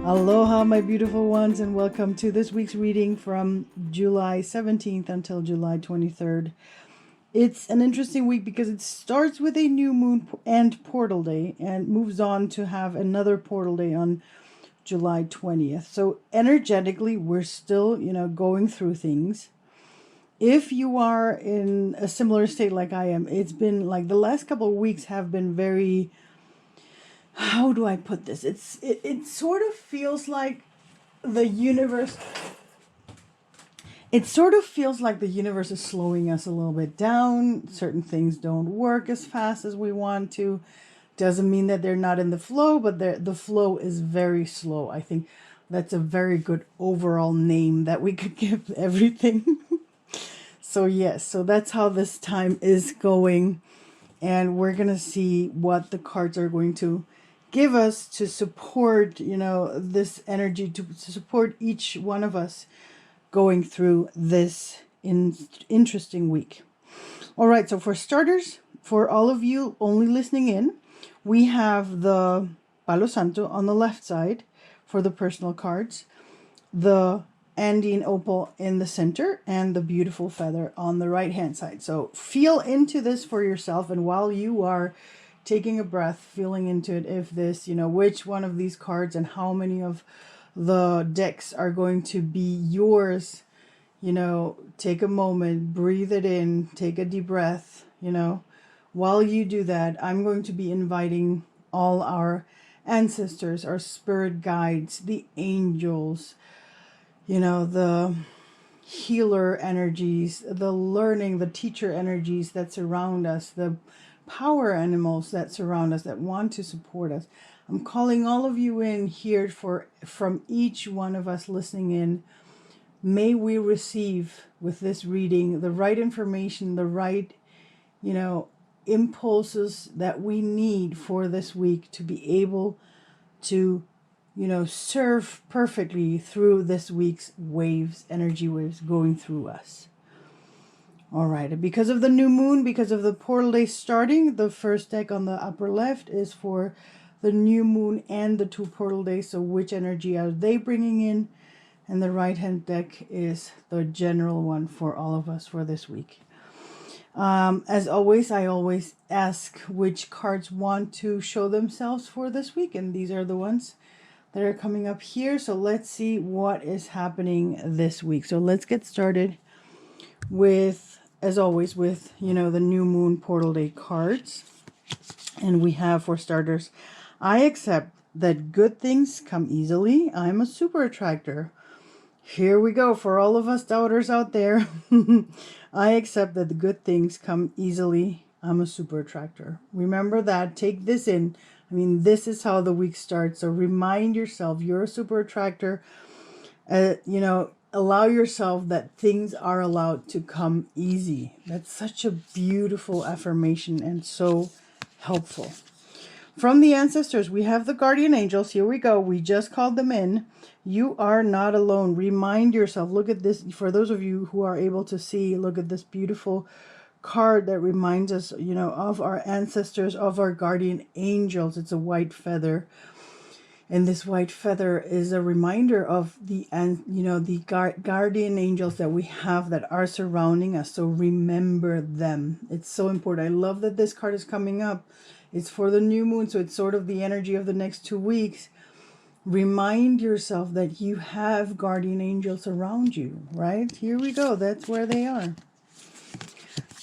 Aloha, my beautiful ones, and welcome to this week's reading from July 17th until July 23rd. It's an interesting week because it starts with a new moon and portal day and moves on to have another portal day on July 20th. So energetically, we're still, going through things. If you are in a similar state like I am, it's been like the last couple of weeks have been very, how do I put this? It sort of feels like the universe is slowing us a little bit down. Certain things don't work as fast as we want to. Doesn't mean that they're not in the flow, but the flow is very slow. I think that's a very good overall name that we could give everything. So yes, so that's how this time is going, and we're gonna see what the cards are going to give us to support, this energy, to support each one of us going through this interesting week. All right, so for starters, for all of you only listening in, we have the Palo Santo on the left side for the personal cards, the Andean opal in the center, and the beautiful feather on the right hand side. So feel into this for yourself, and while you are taking a breath, feeling into it, if this, which one of these cards and how many of the decks are going to be yours, take a moment, breathe it in, take a deep breath. While you do that, I'm going to be inviting all our ancestors, our spirit guides, the angels, the healer energies, the learning, the teacher energies that surround us, the power animals that surround us, that want to support us. I'm calling all of you in here from each one of us listening in. May we receive with this reading the right information, the right, impulses that we need for this week to be able to, serve perfectly through this week's energy waves going through us. All right, and because of the new moon, because of the portal day starting, the first deck on the upper left is for the new moon and the two portal days. So which energy are they bringing in? And the right hand deck is the general one for all of us for this week. As always, I always ask which cards want to show themselves for this week, and these are the ones that are coming up here. So let's see what is happening this week. So let's get started with, as always, with, the new moon portal day cards. And we have, for starters, I accept that good things come easily. I'm a super attractor. Here we go for all of us doubters out there. I accept that the good things come easily. I'm a super attractor. Remember that. Take this in. This is how the week starts. So remind yourself you're a super attractor. Allow yourself that things are allowed to come easy. That's such a beautiful affirmation and so helpful. From the ancestors, we have the guardian angels. Here we go. We just called them in. You are not alone. Remind yourself. Look at this. For those of you who are able to see, look at this beautiful card that reminds us, of our ancestors, of our guardian angels. It's a white feather. And this white feather is a reminder of the guardian angels that we have that are surrounding us. So remember them. It's so important. I love that this card is coming up. It's for the new moon, so it's sort of the energy of the next 2 weeks. Remind yourself that you have guardian angels around you, right? Here we go. That's where they are.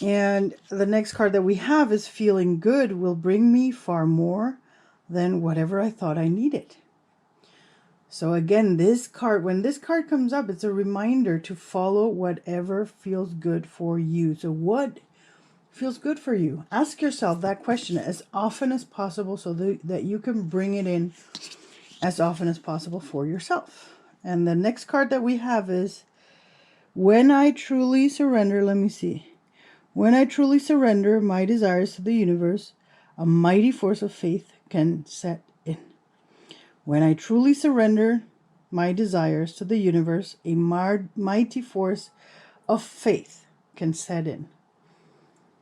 And the next card that we have is feeling good will bring me far more than whatever I thought I needed. So again, this card, when this card comes up, it's a reminder to follow whatever feels good for you. So what feels good for you? Ask yourself that question as often as possible so that you can bring it in as often as possible for yourself. And the next card that we have is when I truly surrender. Let me see. When I truly surrender my desires to the universe, a mighty force of faith can set in. When I truly surrender my desires to the universe, a mighty force of faith can set in.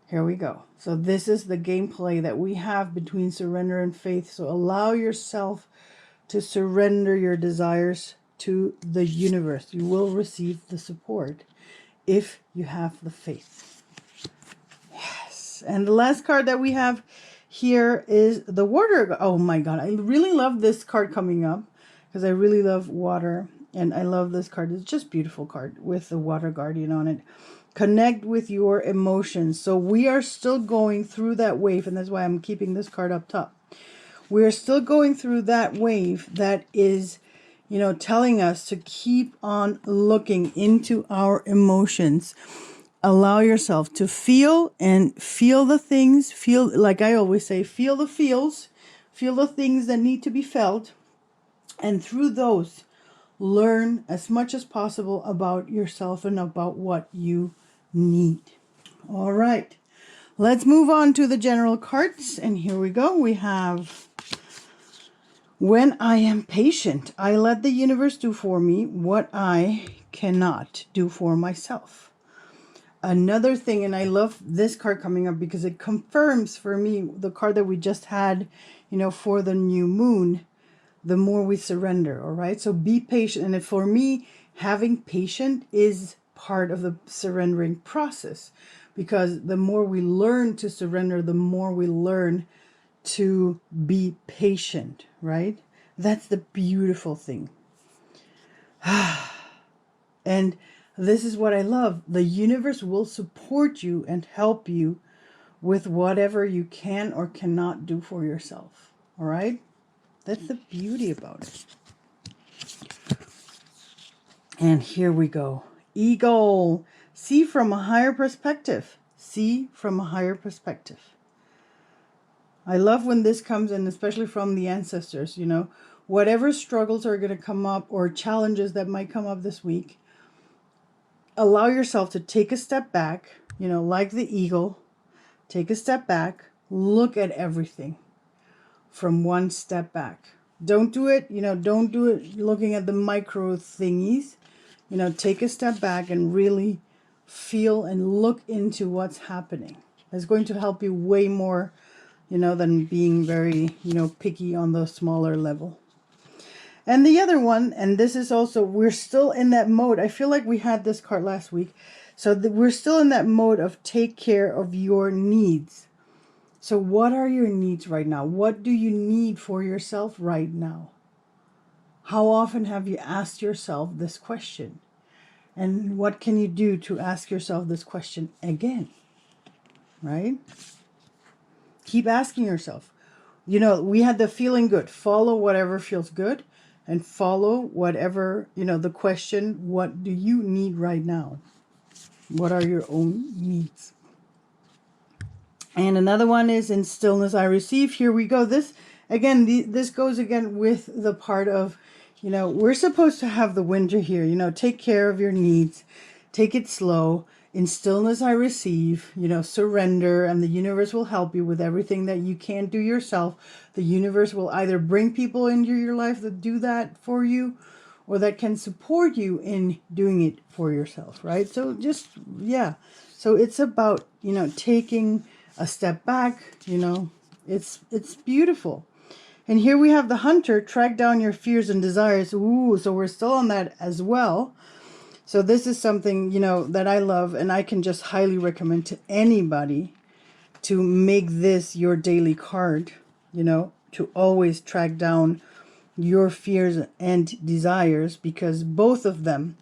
Here we go. So this is the gameplay that we have between surrender and faith. So allow yourself to surrender your desires to the universe. You will receive the support if you have the faith. Yes. And the last card that we have here is the water. Oh my God. I really love this card coming up because I really love water. And I love this card. It's just a beautiful card with the water guardian on it. Connect with your emotions. So we are still going through that wave. And that's why I'm keeping this card up top. We're still going through that wave that is, you know, telling us to keep on looking into our emotions. Allow yourself to feel and feel the things. Feel, like I always say, feel the feels. Feel the things that need to be felt. And through those, learn as much as possible about yourself and about what you need. All right. Let's move on to the general cards. And here we go. We have, when I am patient, I let the universe do for me what I cannot do for myself. Another thing, and I love this card coming up because it confirms for me the card that we just had, you know, for the new moon. The more we surrender, all right? So be patient. And for me, having patience is part of the surrendering process, because the more we learn to surrender, the more we learn to be patient, right? That's the beautiful thing. And this is what I love. The universe will support you and help you with whatever you can or cannot do for yourself, all right? That's the beauty about it. And here we go. Eagle. See from a higher perspective. See from a higher perspective. I love when this comes in, especially from the ancestors, you know. Whatever struggles are going to come up or challenges that might come up this week, allow yourself to take a step back, you know, like the eagle. Take a step back. Look at everything from one step back. Don't do it, you know, don't do it looking at the micro thingies. You know, take a step back and really feel and look into what's happening. It's going to help you way more, you know, than being very, you know, picky on the smaller level. And the other one, and this is also, we're still in that mode. I feel like we had this card last week. So we're still in that mode of take care of your needs. So what are your needs right now? What do you need for yourself right now? How often have you asked yourself this question? And what can you do to ask yourself this question again? Right? Keep asking yourself. You know, we had the feeling good. Follow whatever feels good and follow whatever, you know, the question, what do you need right now? What are your own needs? And another one is in stillness I receive. Here we go. This, again, this goes again with the part of, you know, we're supposed to have the winter here. You know, take care of your needs. Take it slow. In stillness I receive. You know, surrender. And the universe will help you with everything that you can't do yourself. The universe will either bring people into your life that do that for you, or that can support you in doing it for yourself, right? So just, yeah. So it's about, you know, taking a step back, you know, it's beautiful. And here we have the hunter, track down your fears and desires. Ooh, so we're still on that as well. So this is something, you know, that I love, and I can just highly recommend to anybody to make this your daily card, you know, to always track down your fears and desires, because both of them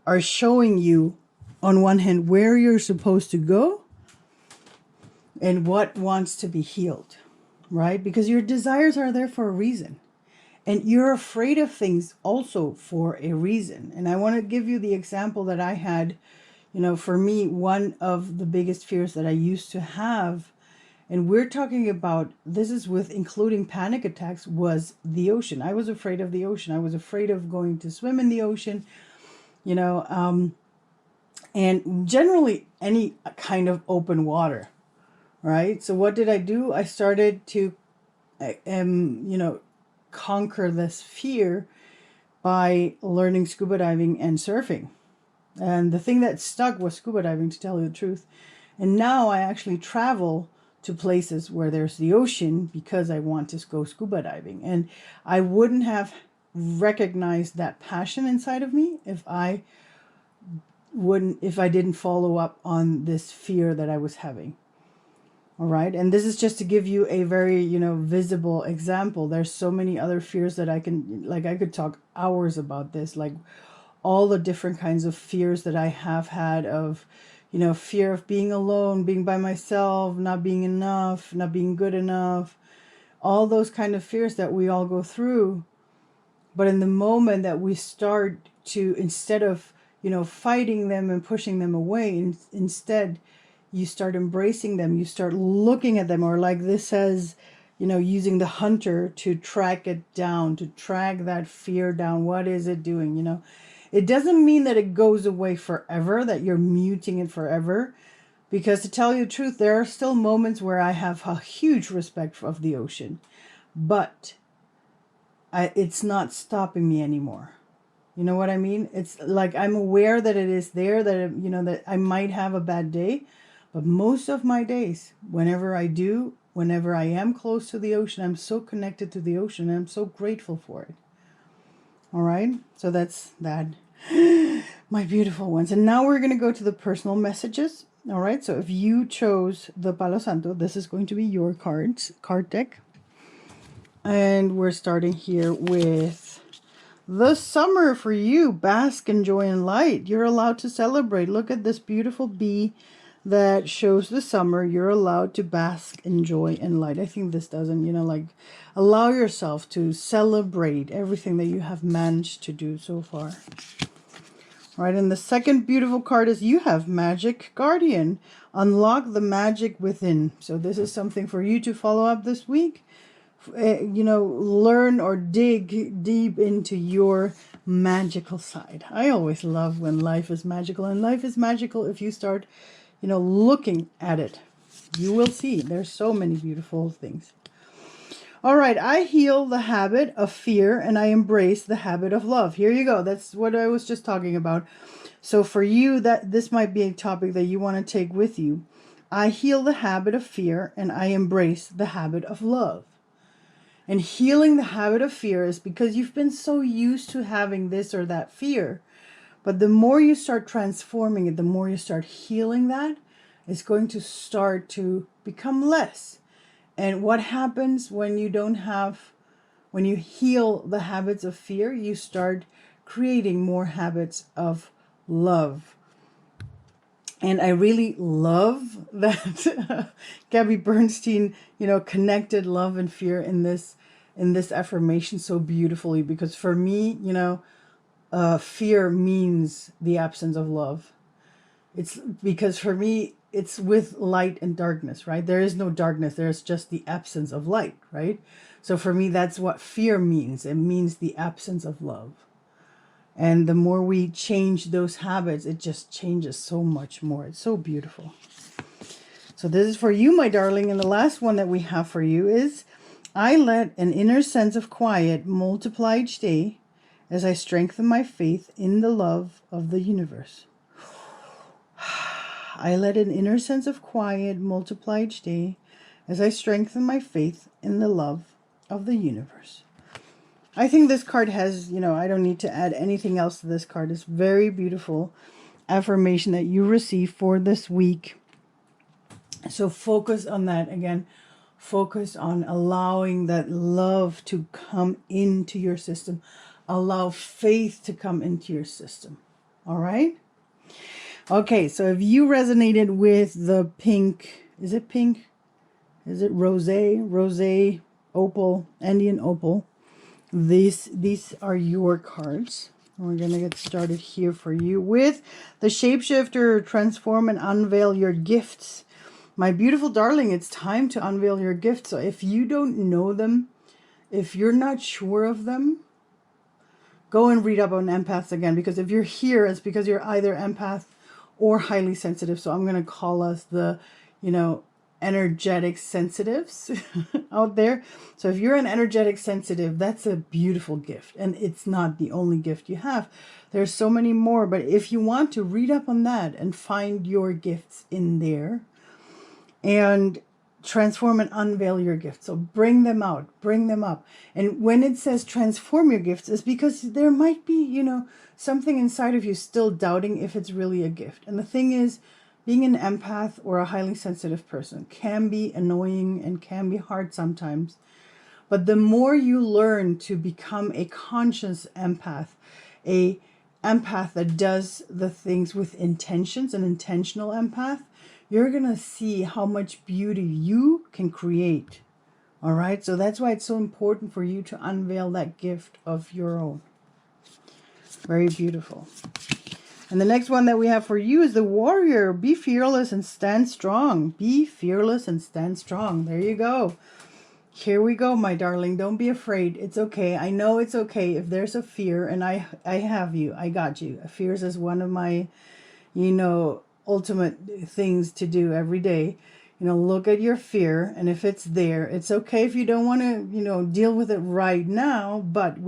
are showing you, on one hand, where you're supposed to go and what wants to be healed, right? Because your desires are there for a reason. And you're afraid of things also for a reason. And I want to give you the example that I had. You know, for me, one of the biggest fears that I used to have, and we're talking about, this is with including panic attacks, was the ocean. I was afraid of the ocean. I was afraid of going to swim in the ocean, you know, and generally any kind of open water. Right? So what did I do? I started to, you know, conquer this fear by learning scuba diving and surfing. And the thing that stuck was scuba diving, to tell you the truth. And now I actually travel to places where there's the ocean because I want to go scuba diving. And I wouldn't have recognized that passion inside of me if I didn't follow up on this fear that I was having. All right. And this is just to give you a very, visible example. There's so many other fears that I could talk hours about this, like all the different kinds of fears that I have had of, fear of being alone, being by myself, not being enough, not being good enough, all those kind of fears that we all go through. But in the moment that we start to, instead of, fighting them and pushing them away, instead you start embracing them, you start looking at them, or like this says, using the hunter to track it down, to track that fear down. What is it doing? It doesn't mean that it goes away forever, that you're muting it forever. Because to tell you the truth, there are still moments where I have a huge respect of the ocean. But it's not stopping me anymore. You know what I mean? It's like I'm aware that it is there, that, that I might have a bad day. But most of my days, whenever I am close to the ocean, I'm so connected to the ocean, and I'm so grateful for it. All right? So that's that. My beautiful ones. And now we're going to go to the personal messages. All right? So if you chose the Palo Santo, this is going to be your card deck. And we're starting here with the summer for you. Bask in joy and light. You're allowed to celebrate. Look at this beautiful bee that shows the summer. You're allowed to bask in joy and light. I think this doesn't, allow yourself to celebrate everything that you have managed to do so far. All right, and the second beautiful card is you have Magic Guardian. Unlock the magic within. So this is something for you to follow up this week. Learn or dig deep into your magical side. I always love when life is magical, and life is magical if you start looking at it. You will see there's so many beautiful things. All right, I heal the habit of fear and I embrace the habit of love. Here you go. That's what I was just talking about. So for you, this might be a topic that you want to take with you. I heal the habit of fear and I embrace the habit of love. And healing the habit of fear is because you've been so used to having this or that fear. But the more you start transforming it, the more you start healing that, it's going to start to become less. And what happens when you heal the habits of fear, you start creating more habits of love. And I really love that Gabby Bernstein, connected love and fear in this affirmation so beautifully. Because for me, fear means the absence of love. It's because for me, it's with light and darkness, right? There is no darkness. There's just the absence of light, right? So for me, that's what fear means. It means the absence of love. And the more we change those habits, it just changes so much more. It's so beautiful. So this is for you, my darling. And the last one that we have for you is, I let an inner sense of quiet multiply each day as I strengthen my faith in the love of the universe. I let an inner sense of quiet multiply each day as I strengthen my faith in the love of the universe. I think this card has, I don't need to add anything else to this card. It's very beautiful affirmation that you receive for this week. So focus on that again. Focus on allowing that love to come into your system. Allow faith to come into your system. All right? Okay, so if you resonated with the pink, is it pink? Is it rosé, opal, Indian opal? These are your cards. We're going to get started here for you with the Shapeshifter. Transform and unveil your gifts. My beautiful darling, it's time to unveil your gifts. So if you don't know them, if you're not sure of them, go and read up on empaths again. Because if you're here, it's because you're either empath or highly sensitive. So I'm going to call us the, energetic sensitives out there. So if you're an energetic sensitive, that's a beautiful gift. And it's not the only gift you have. There's so many more. But if you want to read up on that and find your gifts in there and transform and unveil your gifts. So bring them out, bring them up. And when it says transform your gifts, it's because there might be, something inside of you still doubting if it's really a gift. And the thing is, being an empath or a highly sensitive person can be annoying and can be hard sometimes. But the more you learn to become a conscious empath, a empath that does the things with intentions, an intentional empath, you're going to see how much beauty you can create. All right? So that's why it's so important for you to unveil that gift of your own. Very beautiful. And the next one that we have for you is the warrior. Be fearless and stand strong. Be fearless and stand strong. There you go. Here we go, my darling. Don't be afraid. It's okay. I know it's okay if there's a fear, and I have you. I got you. Fears is one of my, ultimate things to do every day. Look at your fear, and if it's there, it's okay if you don't want to, deal with it right now, but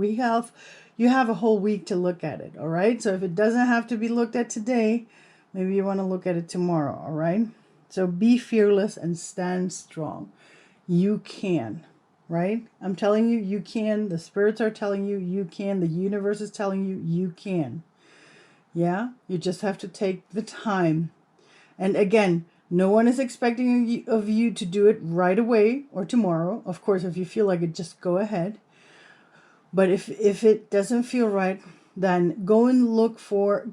you have a whole week to look at it, all right? So if it doesn't have to be looked at today, maybe you want to look at it tomorrow, all right? So be fearless and stand strong. You can, right? I'm telling you, you can. The spirits are telling you, you can. The universe is telling you, you can. Yeah? You just have to take the time. And again, no one is expecting of you to do it right away or tomorrow. Of course, if you feel like it, just go ahead. But if it doesn't feel right, then go and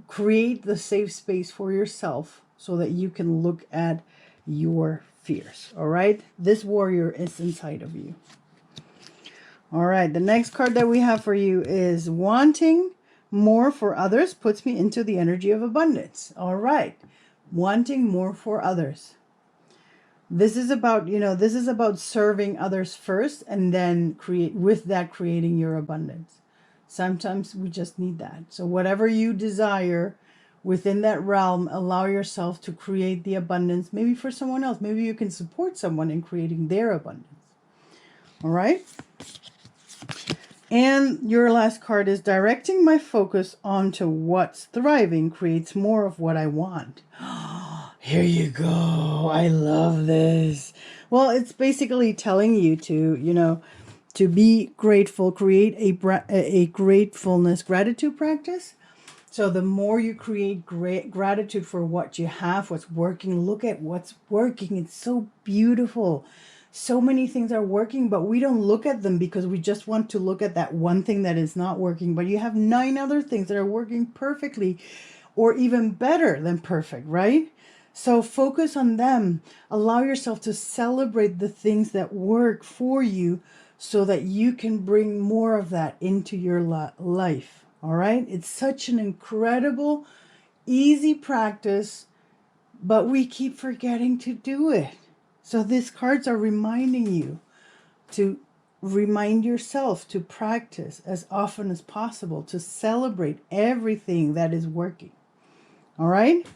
create the safe space for yourself so that you can look at your fears. All right? This warrior is inside of you. All right. The next card that we have for you is wanting more for others puts me into the energy of abundance. All right. Wanting more for others. This is about serving others first and then creating your abundance. Sometimes we just need that. So whatever you desire within that realm, allow yourself to create the abundance, maybe for someone else. Maybe you can support someone in creating their abundance. All right? And your last card is directing my focus onto what's thriving creates more of what I want. Here you go. I love this. Well, it's basically telling you to be grateful, create a gratitude practice. So the more you create gratitude for what you have, what's working, look at what's working. It's so beautiful. So many things are working, but we don't look at them because we just want to look at that one thing that is not working. But you have 9 other things that are working perfectly or even better than perfect, right? So focus on them. Allow yourself to celebrate the things that work for you so that you can bring more of that into your life. All right? It's such an incredible, easy practice, but we keep forgetting to do it. So these cards are reminding you to remind yourself to practice as often as possible, to celebrate everything that is working. All right?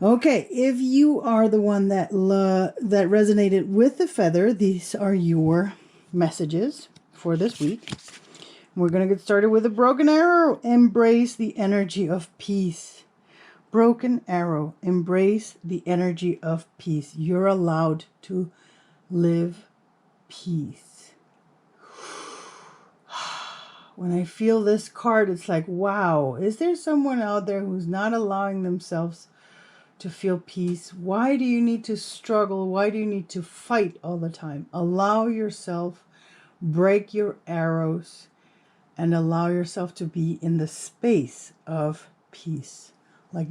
Okay, if you are the one that resonated with the feather, these are your messages for this week. We're going to get started with a broken arrow. Embrace the energy of peace. Broken arrow. Embrace the energy of peace. You're allowed to live peace. When I feel this card, it's like, wow, is there someone out there who's not allowing themselves to feel peace? Why do you need to struggle? Why do you need to fight all the time? Allow yourself, break your arrows, and allow yourself to be in the space of peace. Like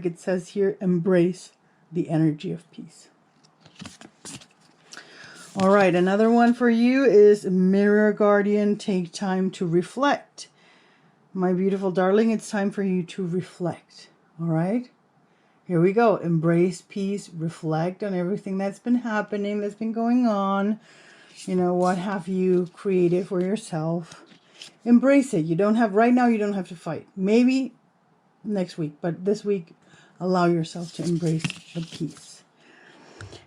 it says here, embrace the energy of peace. All right, another one for you is Mirror Guardian, take time to reflect. My beautiful darling, it's time for you to reflect. All right? Here we go. Embrace peace, reflect on everything that's been happening, that's been going on. What have you created for yourself? Embrace it. Right now you don't have to fight. Maybe next week, but this week, allow yourself to embrace the peace.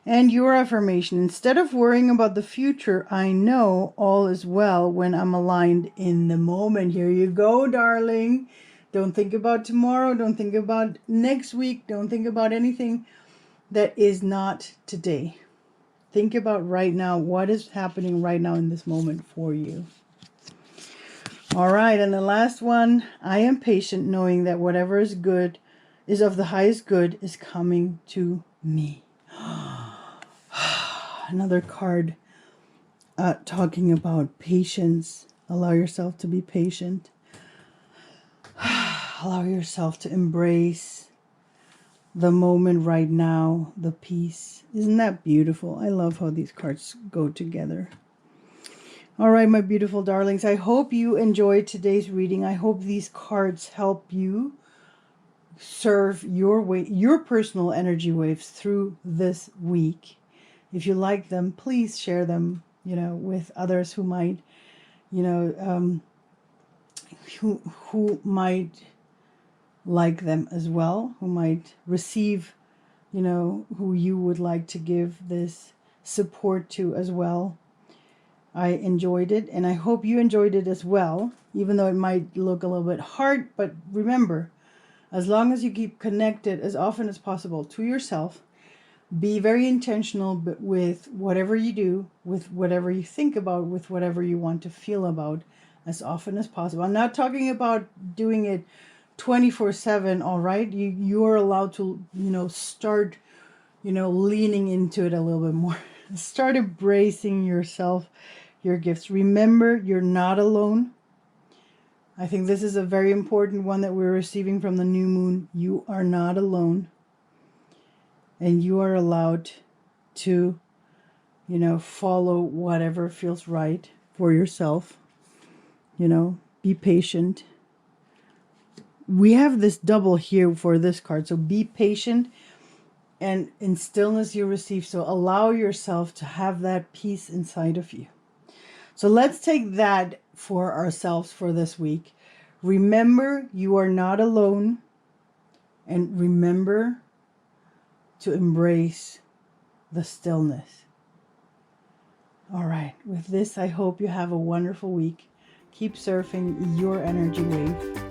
And your affirmation, instead of worrying about the future, I know all is well when I'm aligned in the moment. Here you go, darling. Don't think about tomorrow. Don't think about next week. Don't think about anything that is not today. Think about right now, what is happening right now in this moment for you. All right, and the last one, I am patient knowing that whatever is good, is of the highest good, is coming to me. Another card talking about patience. Allow yourself to be patient. Allow yourself to embrace the moment right now, the peace. Isn't that beautiful? I love how these cards go together. All right, my beautiful darlings, I hope you enjoyed today's reading. I hope these cards help you serve your personal energy waves through this week. If you like them, please share them, with others who might, who might like them as well, who might receive, who you would like to give this support to as well. I enjoyed it, and I hope you enjoyed it as well, even though it might look a little bit hard. But remember, as long as you keep connected as often as possible to yourself, be very intentional with whatever you do, with whatever you think about, with whatever you want to feel about, as often as possible. I'm not talking about doing it 24/7, all right? You're allowed to, start, leaning into it a little bit more. Start embracing yourself, your gifts. Remember, you're not alone. I think this is a very important one that we're receiving from the new moon. You are not alone. And you are allowed to, follow whatever feels right for yourself. Be patient. We have this double here for this card. So be patient, and in stillness you receive. So allow yourself to have that peace inside of you. So let's take that for ourselves for this week. Remember, you are not alone. And remember to embrace the stillness. All right. With this, I hope you have a wonderful week. Keep surfing your energy wave.